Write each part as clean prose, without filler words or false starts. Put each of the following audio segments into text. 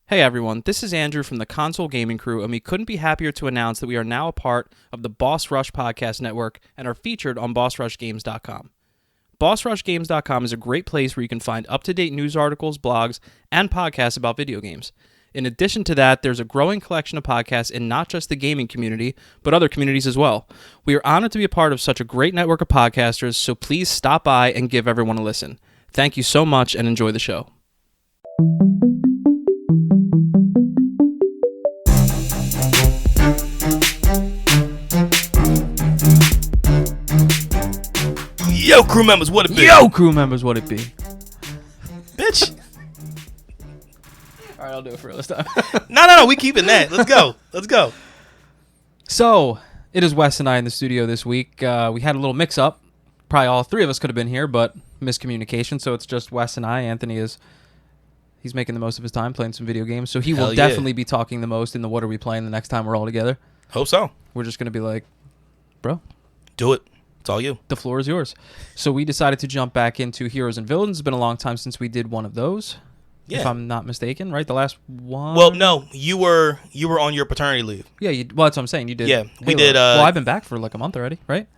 Hey everyone, this is Andrew from the Console Gaming Crew, and we couldn't be happier to announce that we are now a part of the Boss Rush Podcast Network and are featured on BossRushGames.com. BossRushGames.com is a great place where you can find up-to-date news articles, blogs, and podcasts about video games. In addition to that, there's a growing collection of podcasts in not just the gaming community, but other communities as well. We are honored to be a part of such a great network of podcasters, so please stop by and give everyone a listen. Thank you so much and enjoy the show. Yo, crew members, what it be? Yo, crew members, what it be? Bitch. All right, I'll do it for this time. No, we keeping that. Let's go. So, it is Wes and I in the studio this week. We had a little mix-up. Probably all three of us could have been here, but miscommunication, so it's just Wes and I. Anthony he's making the most of his time playing some video games, so he will definitely be talking the most in the What Are We Playing the next time we're all together. Hope so. We're just going to be like, bro. Do it. It's all you. The floor is yours. So we decided to jump back into Heroes and Villains. It's been a long time since we did one of those. Yeah. If I'm not mistaken, right? The last one. Well, no, you were on your paternity leave. Yeah, well, that's what I'm saying. You did. Yeah, we Halo. did. Well, I've been back for like a month already, right?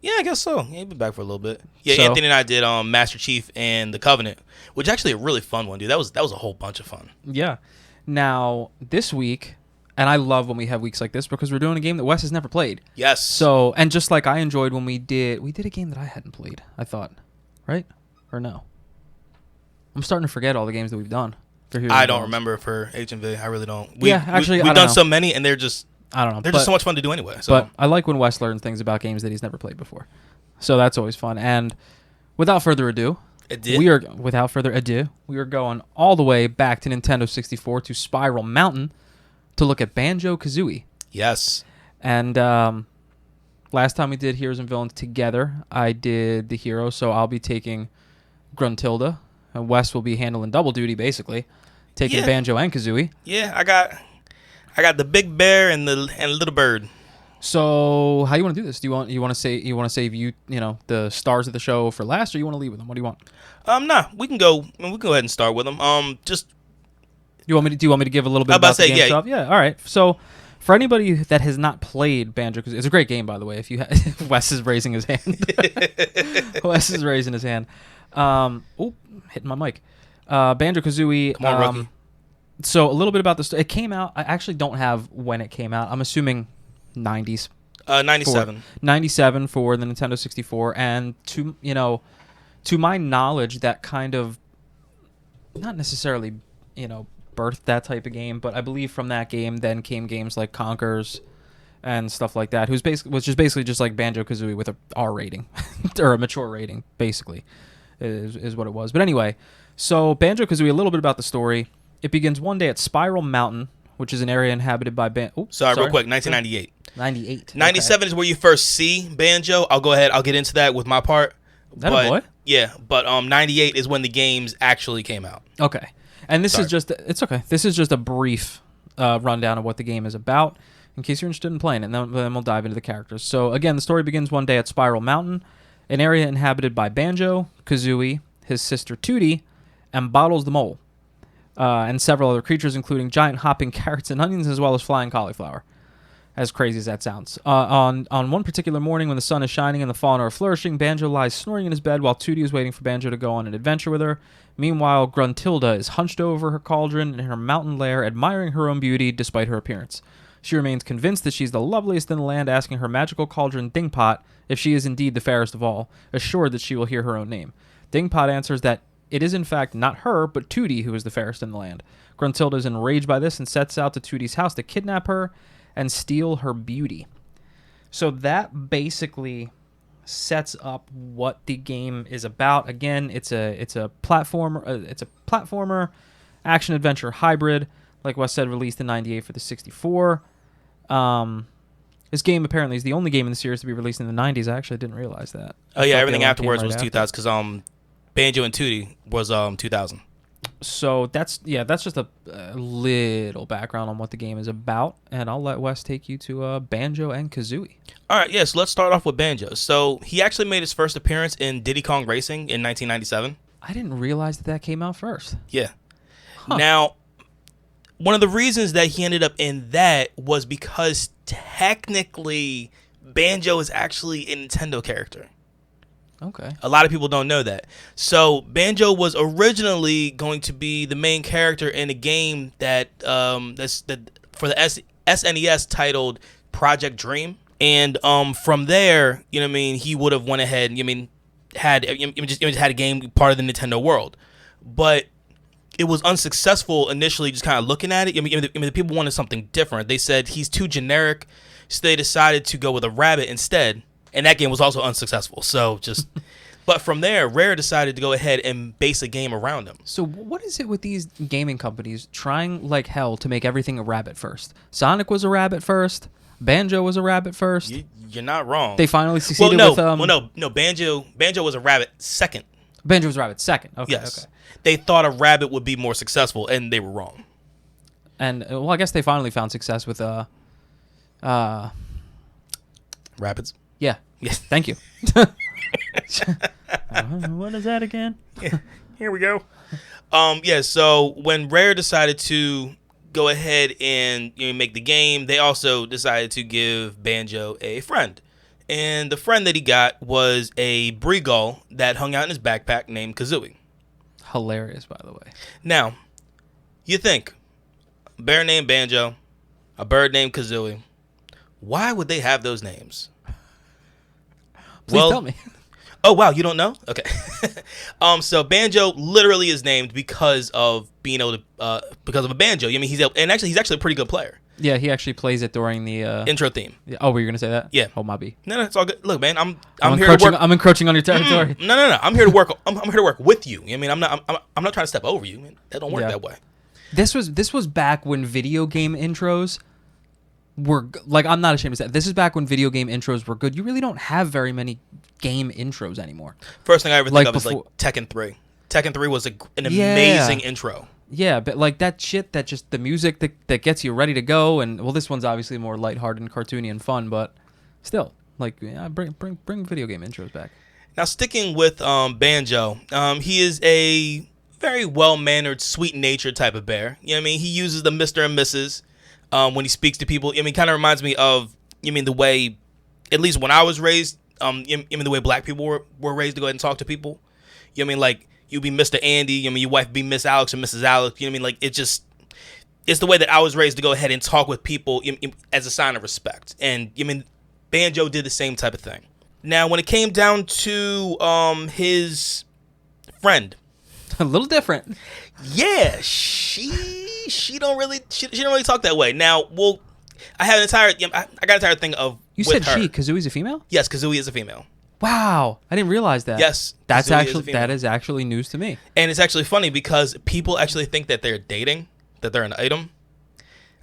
Yeah, I guess so. Yeah, you've been back for a little bit. Yeah, so, Anthony and I did Master Chief and the Covenant, which is actually a really fun one, dude. That was a whole bunch of fun. Yeah. Now this week, and I love when we have weeks like this because we're doing a game that Wes has never played. Yes. So, and just like I enjoyed when we did a game that I hadn't played, I thought, right? Or no? I'm starting to forget all the games that we've done. I don't remember for H&V. I really don't. We've done so many, and they're just, I don't know. They're just so much fun to do anyway. So. But I like when Wes learns things about games that he's never played before. So that's always fun. And without further ado, we are going all the way back to Nintendo 64 to Spiral Mountain to look at Banjo Kazooie. Yes. And last time we did Heroes and Villains together, I did the hero, so I'll be taking Gruntilda, and Wes will be handling double duty basically, taking Banjo and Kazooie. Yeah, I got the big bear and the little bird. So how you want to do this? Do you want to save the stars of the show for last, or you want to leave with them? What do you want? Nah, we can go ahead and start with them. Do you want me to give a little bit about the game stuff? Yeah, all right. So for anybody that has not played Banjo Kazooie, it's a great game, by the way. If you Wes is raising his hand. Wes is raising his hand. Hitting my mic. Banjo Kazooie. Come on, rookie. So a little bit about this. It came out. I actually don't have when it came out. I'm assuming 90s. 97. 97 for the Nintendo 64, and to my knowledge, that kind of not necessarily birthed that type of game, but I believe from that game then came games like Conkers and stuff like that, which is basically just like Banjo Kazooie with a R rating or a mature rating, basically is what it was. But anyway, so Banjo Kazooie, a little bit about the story. It begins one day at Spiral Mountain, which is an area inhabited by Real quick, 1998. 98. 97 is where you first see Banjo. I'll get into that with my part. Is that a boy? Yeah, but 98 is when the games actually came out. Okay. And this is just a brief rundown of what the game is about, in case you're interested in playing it, and then we'll dive into the characters. So again, the story begins one day at Spiral Mountain, an area inhabited by Banjo, Kazooie, his sister Tootie, and Bottles the Mole, and several other creatures, including giant hopping carrots and onions, as well as flying cauliflower. As crazy as that sounds. On one particular morning when the sun is shining and the fauna are flourishing, Banjo lies snoring in his bed while Tootie is waiting for Banjo to go on an adventure with her. Meanwhile, Gruntilda is hunched over her cauldron in her mountain lair, admiring her own beauty despite her appearance. She remains convinced that she's the loveliest in the land, asking her magical cauldron Dingpot if she is indeed the fairest of all, assured that she will hear her own name. Dingpot answers that it is in fact not her, but Tootie who is the fairest in the land. Gruntilda is enraged by this and sets out to Tootie's house to kidnap her and steal her beauty. So that basically sets up what the game is about. Again, it's a platformer action adventure hybrid. Like Wes said, released in '98 for the 64. This game apparently is the only game in the series to be released in the '90s. I actually didn't realize that. Oh yeah, everything afterwards was 2000 because Banjo and Tootie was 2000. So that's just a little background on what the game is about, and I'll let Wes take you to Banjo and Kazooie. All right, so let's start off with Banjo. So he actually made his first appearance in Diddy Kong Racing in 1997. I didn't realize that came out first. Yeah. Huh. Now, one of the reasons that he ended up in that was because technically Banjo is actually a Nintendo character. Okay. A lot of people don't know that. So Banjo was originally going to be the main character in a game that for the SNES titled Project Dream. And from there, you know what I mean, he would have went ahead and had a game part of the Nintendo world. But it was unsuccessful initially, just kind of looking at it. The people wanted something different. They said he's too generic, so they decided to go with a rabbit instead. And that game was also unsuccessful. So but from there, Rare decided to go ahead and base a game around him. So what is it with these gaming companies trying like hell to make everything a rabbit first? Sonic was a rabbit first. Banjo was a rabbit first. You're not wrong. They finally succeeded with... no. Banjo was a rabbit second. Banjo was a rabbit second. Okay, yes. Okay. They thought a rabbit would be more successful, and they were wrong. And, well, I guess they finally found success with... Rabbits? Yeah. Yes. Thank you. What is that again? Yeah. Here we go. So when Rare decided to go ahead and make the game, they also decided to give Banjo a friend. And the friend that he got was a Breegull that hung out in his backpack named Kazooie. Hilarious, by the way. Now, you think, a bear named Banjo, a bird named Kazooie, why would they have those names? Please tell me. Oh, wow, you don't know? Okay. So Banjo literally is named because of being able to, because of a banjo. He's actually a pretty good player. Yeah, he actually plays it during the intro theme. Yeah. Oh, were you gonna say that? Yeah. Oh, my B. No, it's all good. Look, man, I'm here encroaching, to work. I'm encroaching on your territory. No. I'm here to work. I'm here to work with you. I'm not trying to step over you. Man. That don't work that way. This was back when video game intros were like, I'm not ashamed to say this is back when video game intros were good. You really don't have very many game intros anymore. First thing I ever think of is like Tekken 3. Tekken 3 was an amazing intro. Yeah, but like that shit, that just the music that gets you ready to go, and well, this one's obviously more lighthearted and cartoony and fun, but still, like, bring video game intros back. Now, sticking with Banjo, he is a very well-mannered, sweet-natured type of bear. He uses the Mr. and Mrs. When he speaks to people. Kind of reminds me of, the way, at least when I was raised, the way black people were raised to go ahead and talk to people. Like, you be Mr. Andy, your wife be Miss Alex or Mrs. Alex. Like, it's the way that I was raised to go ahead and talk with people as a sign of respect. And, Banjo did the same type of thing. Now, when it came down to his friend, a little different. Yeah, she don't really talk that way. Now, I have I got an entire thing of. You said her. Kazooie's a female? Yes, Kazooie is a female. Wow, I didn't realize that. Yes, that is actually news to me. And it's actually funny because people actually think that they're dating, that they're an item.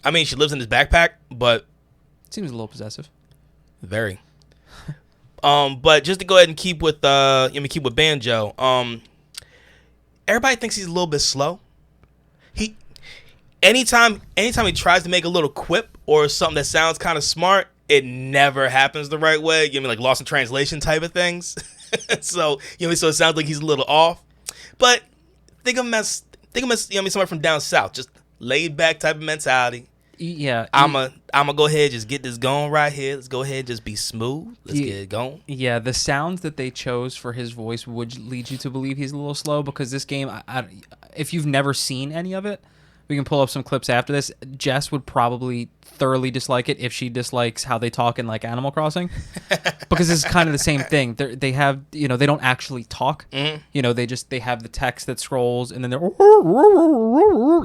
She lives in his backpack, but seems a little possessive. Very. But just to go ahead and keep with Banjo. Everybody thinks he's a little bit slow. Anytime he tries to make a little quip or something that sounds kind of smart, it never happens the right way. Like lost in translation type of things. So it sounds like he's a little off. But think of him as somewhere from down south, just laid back type of mentality. Yeah, I'm gonna go ahead and just get this going right here. Let's go ahead and just be smooth. Let's get it going. Yeah, the sounds that they chose for his voice would lead you to believe he's a little slow, because this game, if you've never seen any of it, we can pull up some clips after this. Jess would probably thoroughly dislike it if she dislikes how they talk in like Animal Crossing, because it's kind of the same thing. They have, they don't actually talk. Mm-hmm. They have the text that scrolls, and then they're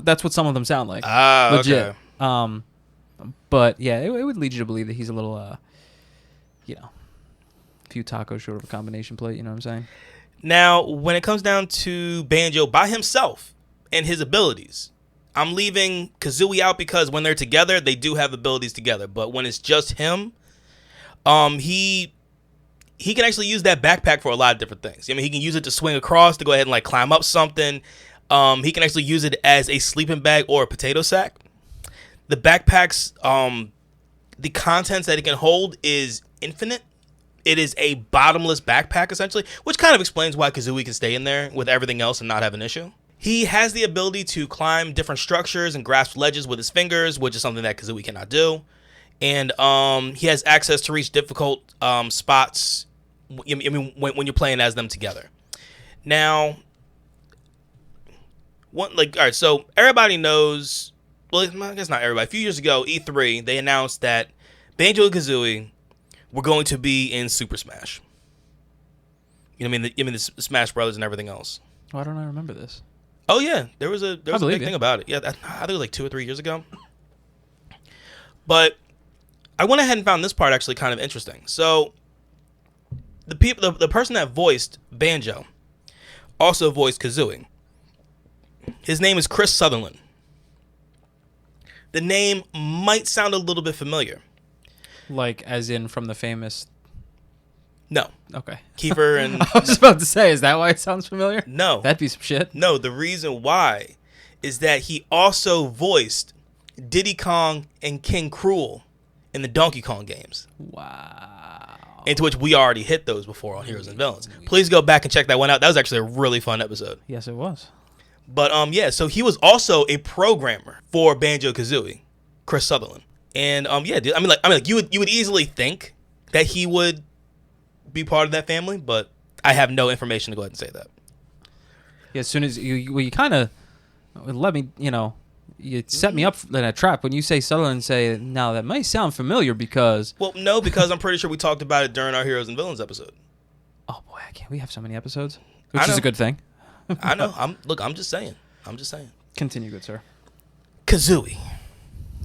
that's what some of them sound like. Legit. Okay. But yeah, it would lead you to believe that he's a little, a few tacos short of a combination plate. You know what I'm saying? Now, when it comes down to Banjo by himself and his abilities, I'm leaving Kazooie out because when they're together, they do have abilities together. But when it's just him, he can actually use that backpack for a lot of different things. He can use it to swing across, to go ahead and like climb up something. He can actually use it as a sleeping bag or a potato sack. The backpack's, the contents that it can hold is infinite. It is a bottomless backpack, essentially, which kind of explains why Kazooie can stay in there with everything else and not have an issue. He has the ability to climb different structures and grasp ledges with his fingers, which is something that Kazooie cannot do. And he has access to reach difficult spots when you're playing as them together. Now, all right, so everybody knows, well, I guess not everybody. A few years ago, E3, they announced that Banjo and Kazooie were going to be in Super Smash. You know what I mean? The Smash Brothers and everything else. Why don't I remember this? Oh, yeah. There was a big thing about it. Yeah, I think it was like 2 or 3 years ago. But I went ahead and found this part actually kind of interesting. So the person that voiced Banjo also voiced Kazooie. His name is Chris Sutherland. The name might sound a little bit familiar. Like, as in from the famous... No. Okay. Kiefer and... I was about to say, is that why it sounds familiar? No. That'd be some shit. No, the reason why is that he also voiced Diddy Kong and King Cruel in the Donkey Kong games. Wow. Into which we already hit those before on Heroes and Villains. Please go back and check that one out. That was actually a really fun episode. Yes, it was. But yeah, so he was also a programmer for Banjo Kazooie, Chris Sutherland. And yeah, dude, I mean like you would easily think that he would be part of that family, but I have no information to go ahead and say that. Yeah, as soon as you kind of let me, you set me up in a trap when you say Sutherland. Say, now that might sound familiar because... Well, no, because I'm pretty sure we talked about it during our Heroes and Villains episode. Oh boy, we have so many episodes, which is a good thing. I know. I'm just saying. Continue, good sir. Kazooie.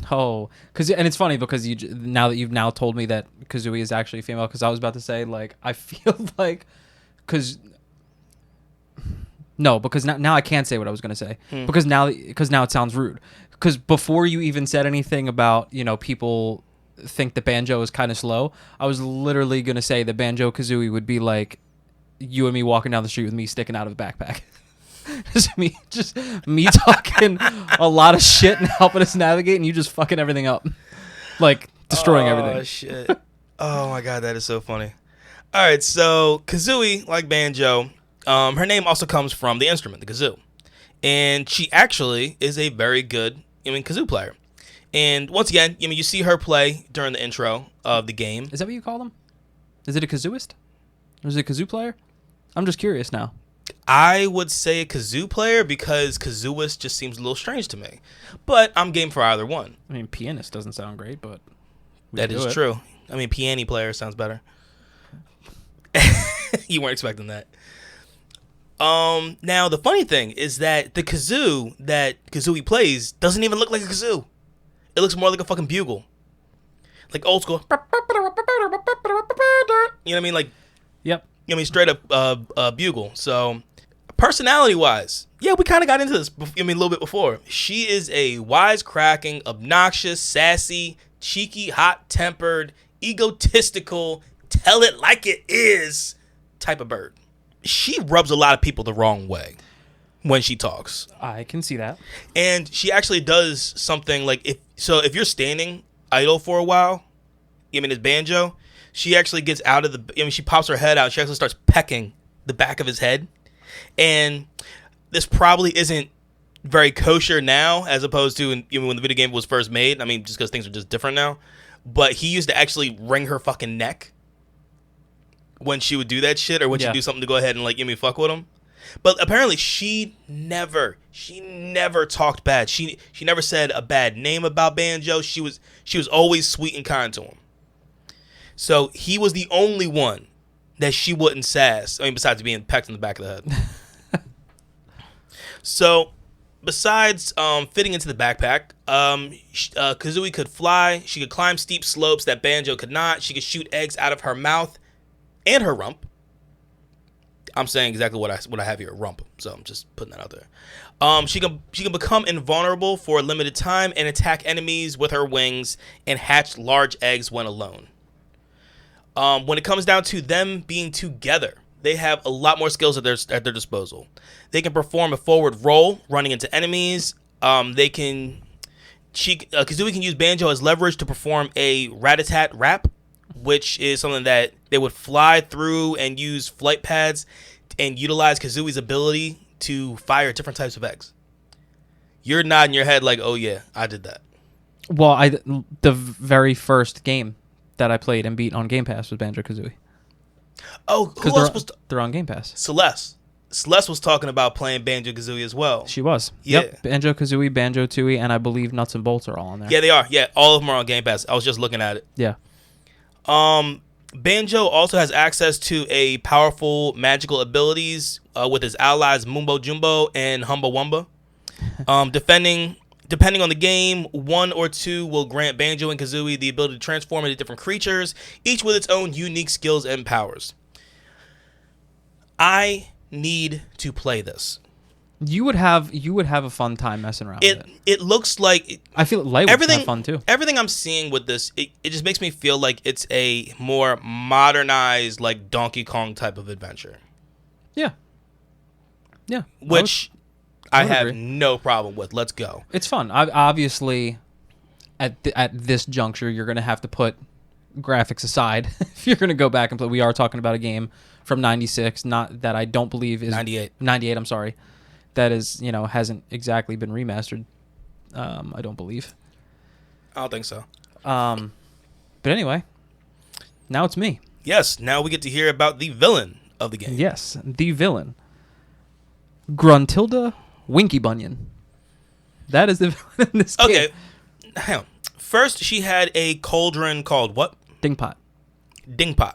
Oh, and it's funny because now that you've now told me that Kazooie is actually female, because I was about to say, like, I feel like, because now I can't say what I was going to say because now it sounds rude. Because before you even said anything about, people think that Banjo is kind of slow, I was literally going to say that Banjo Kazooie would be like you and me walking down the street with me sticking out of a backpack. just me talking a lot of shit and helping us navigate, and you just fucking everything up, like destroying everything. Oh shit! Oh my god, that is so funny. All right, so Kazooie, like Banjo, her name also comes from the instrument, the kazoo, and she actually is a very good, kazoo player. And once again, you see her play during the intro of the game. Is that what you call them? Is it a kazooist, or is it a kazoo player? I'm just curious now. I would say a kazoo player because kazooist just seems a little strange to me. But I'm game for either one. I mean, pianist doesn't sound great, but... That is true. I mean, piano player sounds better. You weren't expecting that. Now, the funny thing is that the kazoo that Kazooie plays doesn't even look like a kazoo. It looks more like a fucking bugle. Like old school. You know what I mean? Like... Yep. Straight up bugle. So, personality-wise, yeah, we kind of got into this, a little bit before. She is a wisecracking, obnoxious, sassy, cheeky, hot-tempered, egotistical, tell it like it is type of bird. She rubs a lot of people the wrong way when she talks. I can see that. And she actually does something like, if you're standing idle for a while, it's Banjo, she actually gets out of she pops her head out. She actually starts pecking the back of his head. And this probably isn't very kosher now as opposed to when the video game was first made. Just because things are just different now. But he used to actually wring her fucking neck when she would do that shit or when she'd do something to go ahead and fuck with him. But apparently she never talked bad. She never said a bad name about Banjo. She was always sweet and kind to him. So he was the only one that she wouldn't sass. Besides being pecked in the back of the head. So, besides fitting into the backpack, Kazooie could fly. She could climb steep slopes that Banjo could not. She could shoot eggs out of her mouth and her rump. I'm saying exactly what I have here, rump. So I'm just putting that out there. She can become invulnerable for a limited time and attack enemies with her wings and hatch large eggs when alone. When it comes down to them being together, they have a lot more skills at their disposal. They can perform a forward roll, running into enemies. Kazooie can use Banjo as leverage to perform a rat-a-tat rap, which is something that they would fly through and use flight pads and utilize Kazooie's ability to fire different types of eggs. You're nodding your head like, oh yeah, I did that. Well, the very first game that I played and beat on Game Pass was Banjo Kazooie. Oh, who else was? They're on Game Pass. Celeste. Celeste was talking about playing Banjo Kazooie as well. She was. Yeah. Yep. Banjo Kazooie, Banjo Tooie, and I believe Nuts and Bolts are all on there. Yeah, they are. Yeah, all of them are on Game Pass. I was just looking at it. Yeah. Banjo also has access to a powerful magical abilities with his allies Mumbo Jumbo and Humba Wumba. Depending on the game, 1 or 2 will grant Banjo and Kazooie the ability to transform into different creatures, each with its own unique skills and powers. I need to play this. You would have a fun time messing around with it. It looks like I feel like Light would have fun too. Everything I'm seeing with this, it just makes me feel like it's a more modernized, like Donkey Kong type of adventure. Yeah. Yeah. Which I have agree. no problem with. Let's go. It's fun. Obviously, at this juncture, you're going to have to put graphics aside if you're going to go back and play. We are talking about a game from 96, not that I don't believe is 98. 98, I'm sorry. That is, hasn't exactly been remastered. I don't believe. I don't think so. But anyway, now it's me. Yes, now we get to hear about the villain of the game. Yes, the villain. Gruntilda Winkybunion. That is the villain in this game. Okay, hang on. First, she had a cauldron called what? Dingpot. Dingpot.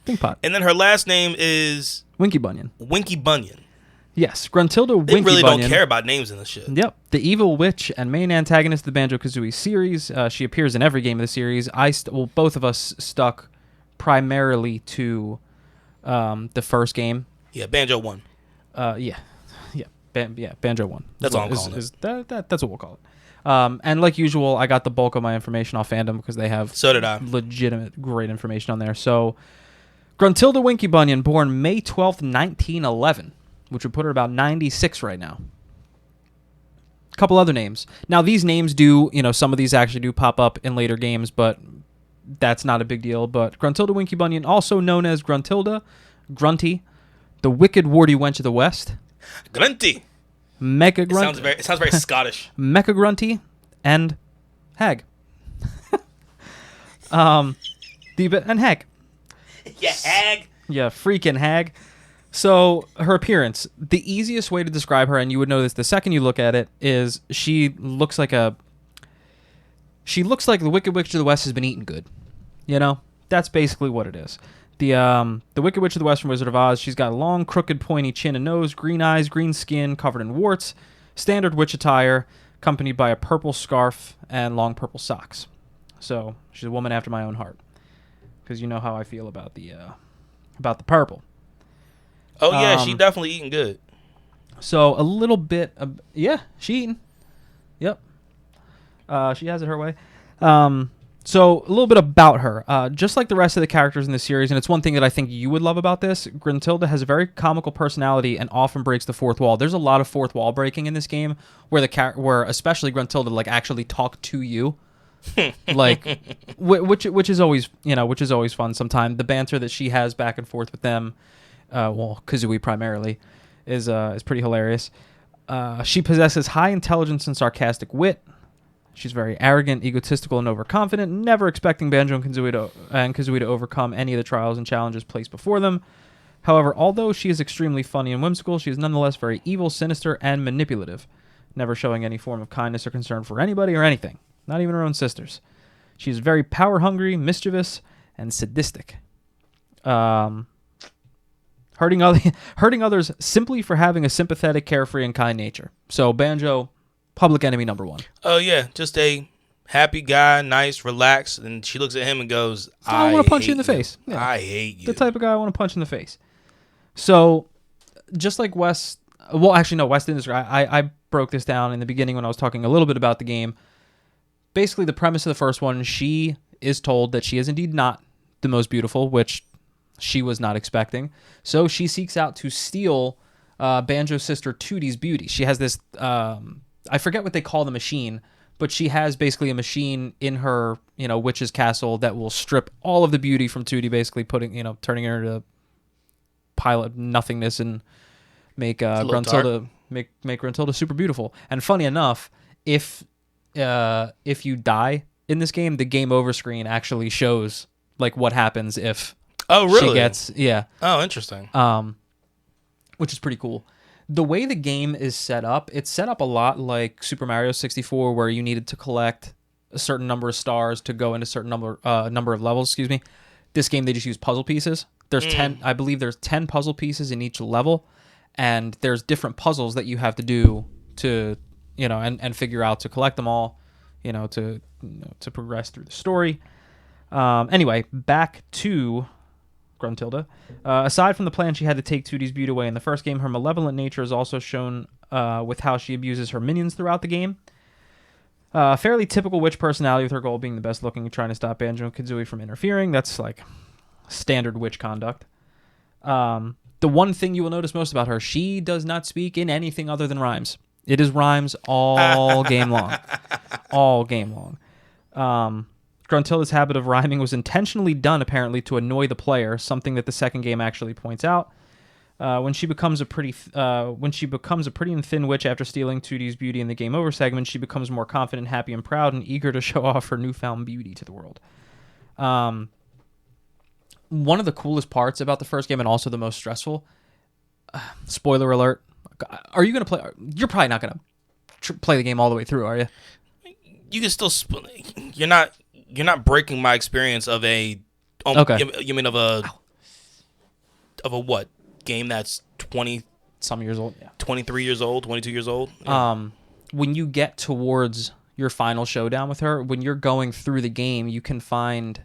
Dingpot. And then her last name is Winkybunion. Winkybunion. Yes, Gruntilda Winkybunion. They really don't care about names in this shit. Yep. The evil witch and main antagonist of the Banjo Kazooie series. She appears in every game of the series. Both of us stuck primarily to the first game. Yeah, Banjo 1. Banjo 1. That's all I'm calling it. That's what we'll call it. And like usual, I got the bulk of my information off Fandom because they have So did I. legitimate great information on there. So, Gruntilda Winkybunion, born May 12th, 1911, which would put her about 96 right now. A couple other names. Now, these names some of these actually do pop up in later games, but that's not a big deal. But Gruntilda Winkybunion, also known as Gruntilda, Grunty, the Wicked Warty Wench of the West, Grunty. Mecha Grunt. It sounds very Scottish. Mecha Grunty, and Hag. And Hag. Yeah, Hag. Yeah, freaking Hag. So, her appearance, the easiest way to describe her, and you would know this the second you look at it, is she looks like the Wicked Witch of the West has been eating good. That's basically what it is. The Wicked Witch of the West from Wizard of Oz, she's got a long, crooked, pointy chin and nose, green eyes, green skin, covered in warts, standard witch attire, accompanied by a purple scarf and long purple socks. So, she's a woman after my own heart. Because you know how I feel about the purple. Oh, yeah, she definitely eating good. So, a little bit of... Yeah, she eating. Yep. She has it her way. So, a little bit about her. Just like the rest of the characters in the series, and it's one thing that I think you would love about this, Gruntilda has a very comical personality and often breaks the fourth wall. There's a lot of fourth wall breaking in this game where especially Gruntilda like talk to you. Like which is always fun sometimes. The banter that she has back and forth with them, Kazooie primarily, is pretty hilarious. She possesses high intelligence and sarcastic wit. She's very arrogant, egotistical, and overconfident, never expecting Banjo and Kazooie to overcome any of the trials and challenges placed before them. However, although she is extremely funny and whimsical, she is nonetheless very evil, sinister, and manipulative, never showing any form of kindness or concern for anybody or anything, not even her own sisters. She is very power-hungry, mischievous, and sadistic. Hurting others simply for having a sympathetic, carefree, and kind nature. So, Banjo... public enemy number 1. Oh, yeah. Just a happy guy, nice, relaxed. And she looks at him and goes, I want to punch you in the face. Yeah. I hate you. The type of guy I want to punch in the face. So, just like Wes... Well, actually, no, Wes didn't. I broke this down in the beginning when I was talking a little bit about the game. Basically, the premise of the first one, she is told that she is indeed not the most beautiful, which she was not expecting. So, she seeks out to steal Banjo's sister Tootie's beauty. She has this... I forget what they call the machine, but she has basically a machine in her, witch's castle that will strip all of the beauty from Tootie, basically turning her into a pile of nothingness and make Gruntilda make Gruntilda super beautiful. And funny enough, if you die in this game, the game over screen actually shows like what happens if she gets interesting. Which is pretty cool. The way the game is set up, it's set up a lot like Super Mario 64, where you needed to collect a certain number of stars to go into a certain number of levels. Excuse me. This game, they just use puzzle pieces. There's 10. I believe there's 10 puzzle pieces in each level, and there's different puzzles that you have to do to, and figure out to collect them all, to progress through the story. Anyway, back to Gruntilda. Aside from the plan she had to take 2D's beauty away in the first game, her malevolent nature is also shown with how she abuses her minions throughout the game. Fairly typical witch personality, with her goal being the best looking and trying to stop Banjo Kazooie from interfering. That's like standard witch conduct. The one thing you will notice most about her, she does not speak in anything other than rhymes. It is rhymes all game long. All game long. Gruntilda's habit of rhyming was intentionally done, apparently, to annoy the player, something that the second game actually points out. When she becomes a pretty and thin witch after stealing 2D's beauty in the game over segment, she becomes more confident, happy, and proud, and eager to show off her newfound beauty to the world. One of the coolest parts about the first game, and also the most stressful, spoiler alert, are you going to play? You're probably not going to play the game all the way through, are you? You can still. You're not breaking my experience of a. Okay. You mean of a what game that's 20 some years old? Yeah. 23 years old, 22 years old. Yeah. When you get towards your final showdown with her, when you're going through the game, you can find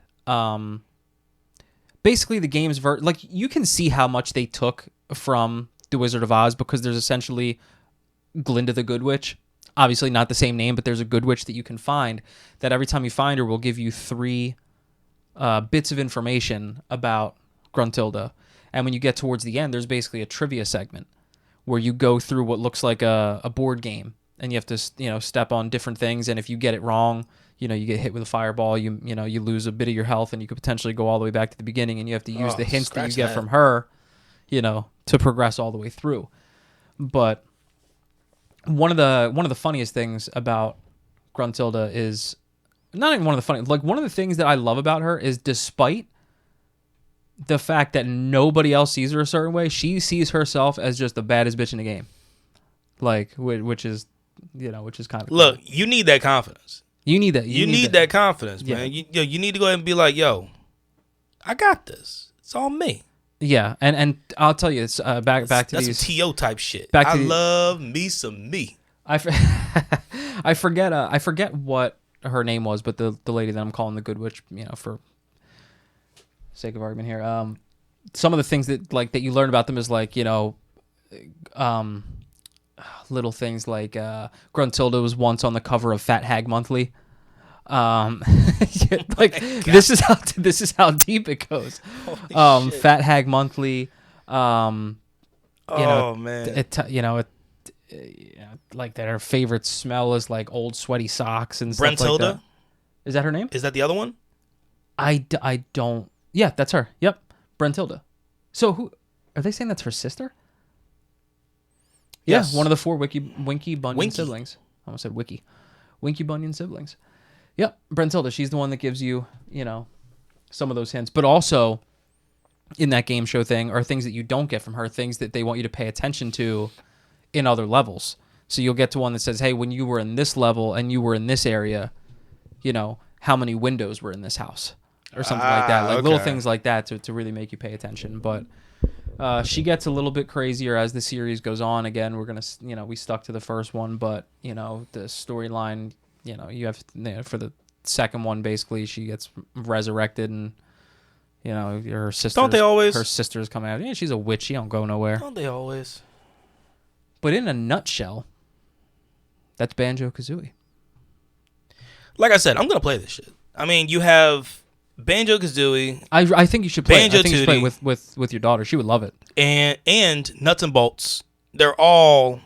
basically the game's like you can see how much they took from The Wizard of Oz, because there's essentially Glinda the Good Witch. Obviously not the same name, but there's a good witch that you can find that every time you find her will give you 3 bits of information about Gruntilda. And when you get towards the end, there's basically a trivia segment where you go through what looks like a board game, and you have to step on different things. And if you get it wrong, you get hit with a fireball. You lose a bit of your health, and you could potentially go all the way back to the beginning. And you have to use the hints that you get from her, to progress all the way through. But one of the funniest things about Gruntilda is not even one of the funny. Like, one of the things that I love about her is, despite the fact that nobody else sees her a certain way, she sees herself as just the baddest bitch in the game. Like, which is kind of look. Cool. You need that confidence. You need that. You need that confidence, man. Yeah. You need to go ahead and be like, yo, I got this. It's all me. Yeah, and I'll tell you, it's back to that's these some T.O. type shit. I love me some me. I forget what her name was, but the lady that I'm calling the Good Witch, for sake of argument here, some of the things that you learn about them is like, little things like Gruntilda was once on the cover of Fat Hag Monthly. This is how deep it goes. Fat Hag Monthly. Man, like that. Her favorite smell is like old sweaty socks and stuff Gruntilda? like that. Is that her name? Is that the other one? I don't. Yeah, that's her. Yep, Gruntilda. So who are they saying that's her sister? Yes. Yeah, one of the 4 Winkybunion siblings. I almost said Winkybunion siblings. Yep, Gruntilda. She's the one that gives you, some of those hints. But also, in that game show thing, are things that you don't get from her, things that they want you to pay attention to in other levels. So you'll get to one that says, hey, when you were in this level and you were in this area, how many windows were in this house? Or something like that. Like little things like that to really make you pay attention. But she gets a little bit crazier as the series goes on. Again, we're going to, we stuck to the first one, but, the storyline, you have, for the second one, basically, she gets resurrected and, her sisters. Don't they always? Her sisters come out. Yeah, she's a witch. She don't go nowhere. Don't they always? But in a nutshell, that's Banjo Kazooie. Like I said, I'm going to play this shit. I mean, you have Banjo Kazooie. I think you should play. Banjo I think you should play it with your daughter. She would love it. And Nuts and Bolts. They're all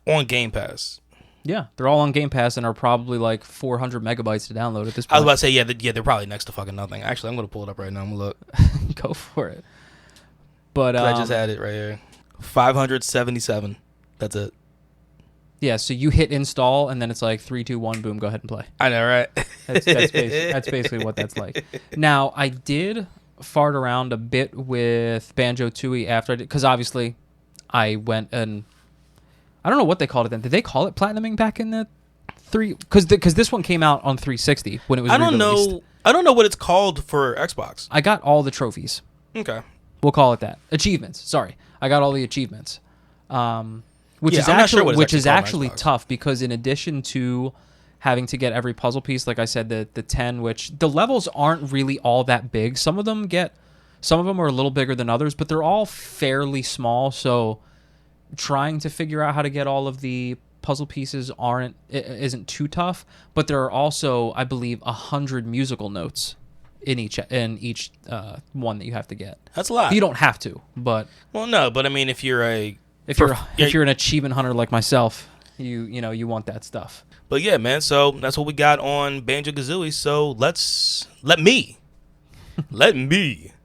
on Game Pass. Yeah, they're all on Game Pass and are probably like 400 megabytes to download at this point. I was about to say, they're probably next to fucking nothing. Actually, I'm going to pull it up right now. I'm going to look. Go for it. But I just had it right here. 577. That's it. Yeah, so you hit install, and then it's like 3, 2, 1, boom, go ahead and play. I know, right? That's basically what that's like. Now, I did fart around a bit with Banjo Kazooie after I did, because obviously I went and I don't know what they called it then. Did they call it platinuming back in the 3? Because this one came out on 360 when it was re-released. I don't know what it's called for Xbox. I got all the trophies. Okay. We'll call it that. Achievements. Sorry. I got all the achievements. Which is actually tough, because in addition to having to get every puzzle piece, like I said, the 10, which the levels aren't really all that big. Some of them are a little bigger than others, but they're all fairly small. So trying to figure out how to get all of the puzzle pieces isn't too tough. But there are also, I believe, 100 musical notes in each one that you have to get. That's a lot. You don't have to, but no. But I mean, if you're an achievement hunter like myself, you want that stuff. But yeah, man. So that's what we got on Banjo Kazooie. So let me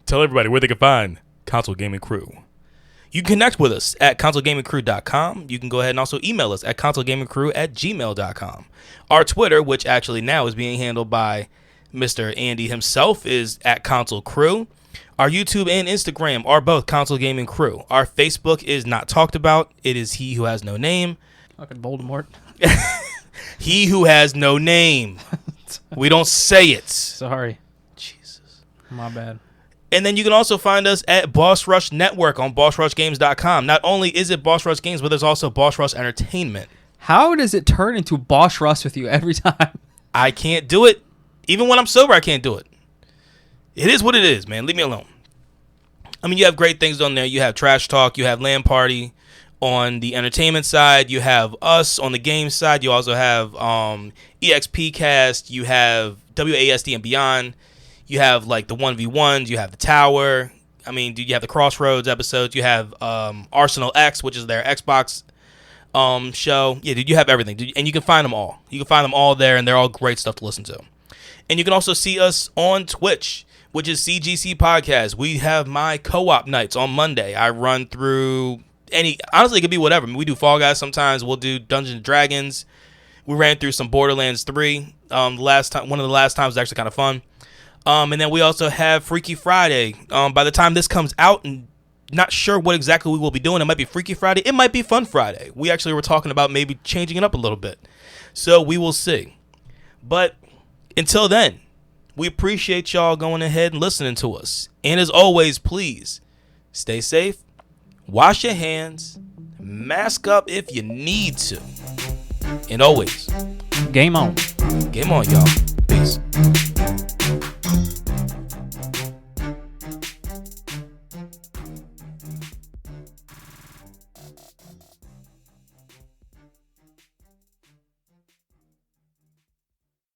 tell everybody where they can find Console Gaming Crew. You can connect with us at consolegamingcrew.com. You can go ahead and also email us at consolegamingcrew@gmail.com. Our Twitter, which actually now is being handled by Mr. Andy himself, is at Console Crew. Our YouTube and Instagram are both Console Gaming Crew. Our Facebook is not talked about. It is He Who Has No Name. Fucking Voldemort. He Who Has No Name. We don't say it. Sorry. Jesus. My bad. And then you can also find us at Boss Rush Network on bossrushgames.com. Not only is it Boss Rush Games, but there's also Boss Rush Entertainment. How does it turn into Boss Rush with you every time? I can't do it. Even when I'm sober, I can't do it. It is what it is, man. Leave me alone. I mean, you have great things on there. You have Trash Talk. You have Land Party on the entertainment side. You have us on the game side. You also have EXP Cast. You have WASD and Beyond. You have like the 1v1s. You have the Tower. I mean, you have the Crossroads episodes. You have Arsenal X, which is their Xbox show. Yeah, dude, you have everything. Dude, and you can find them all. You can find them all there, and they're all great stuff to listen to. And you can also see us on Twitch, which is CGC Podcast. We have my co-op nights on Monday. I run through honestly, it could be whatever. I mean, we do Fall Guys sometimes. We'll do Dungeons and Dragons. We ran through some Borderlands 3. One of the last times was actually kind of fun. And then we also have Freaky Friday. By the time this comes out, and not sure what exactly we will be doing. It might be Freaky Friday. It might be Fun Friday. We actually were talking about maybe changing it up a little bit. So we will see. But until then, we appreciate y'all going ahead and listening to us. And as always, please stay safe, wash your hands, mask up if you need to. And always, game on. Game on, y'all. Peace.